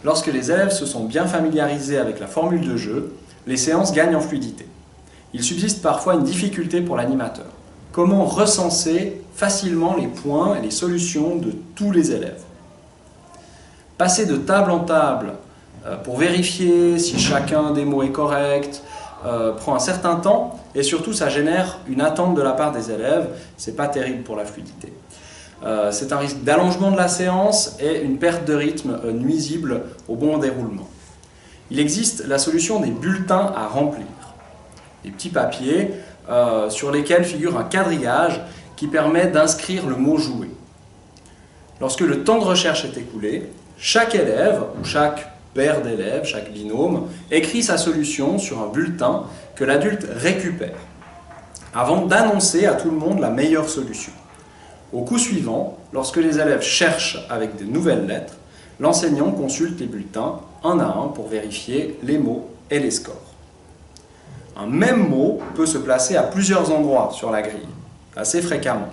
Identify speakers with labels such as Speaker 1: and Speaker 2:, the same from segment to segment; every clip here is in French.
Speaker 1: Lorsque les élèves se sont bien familiarisés avec la formule de jeu, les séances gagnent en fluidité. Il subsiste parfois une difficulté pour l'animateur. Comment recenser facilement les points et les solutions de tous les élèves? Passer de table en table pour vérifier si chacun des mots est correct prend un certain temps et surtout ça génère une attente de la part des élèves. C'est pas terrible pour la fluidité. C'est un risque d'allongement de la séance et une perte de rythme nuisible au bon déroulement. Il existe la solution des bulletins à remplir. Des petits papiers sur lesquels figure un quadrillage qui permet d'inscrire le mot joué. Lorsque le temps de recherche est écoulé, chaque élève ou chaque paire d'élèves, chaque binôme, écrit sa solution sur un bulletin que l'adulte récupère avant d'annoncer à tout le monde la meilleure solution. Au coup suivant, lorsque les élèves cherchent avec de nouvelles lettres, l'enseignant consulte les bulletins un à un pour vérifier les mots et les scores. Un même mot peut se placer à plusieurs endroits sur la grille, assez fréquemment.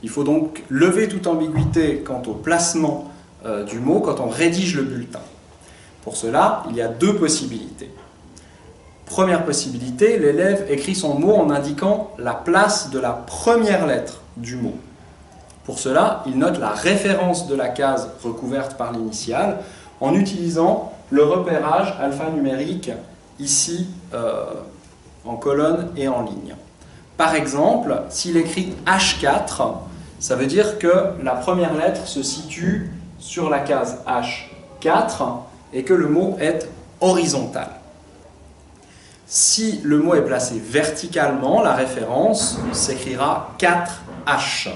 Speaker 1: Il faut donc lever toute ambiguïté quant au placement du mot quand on rédige le bulletin. Pour cela, il y a deux possibilités. Première possibilité, l'élève écrit son mot en indiquant la place de la première lettre du mot. Pour cela, il note la référence de la case recouverte par l'initiale en utilisant le repérage alphanumérique ici en colonne et en ligne. Par exemple, s'il écrit H4, ça veut dire que la première lettre se situe sur la case H4 et que le mot est horizontal. Si le mot est placé verticalement, la référence s'écrira 4H.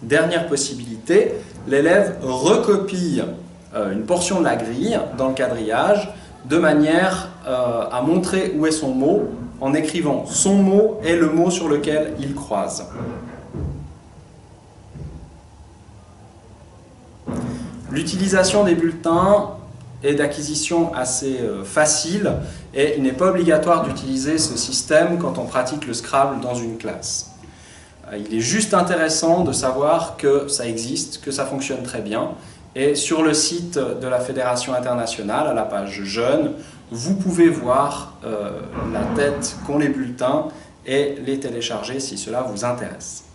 Speaker 1: Dernière possibilité, l'élève recopie une portion de la grille dans le quadrillage de manière à montrer où est son mot en écrivant son mot et le mot sur lequel il croise. L'utilisation des bulletins est d'acquisition assez facile et il n'est pas obligatoire d'utiliser ce système quand on pratique le Scrabble dans une classe. Il est juste intéressant de savoir que ça existe, que ça fonctionne très bien. Et sur le site de la Fédération internationale, à la page Jeunes, vous pouvez voir la tête qu'ont les bulletins et les télécharger si cela vous intéresse.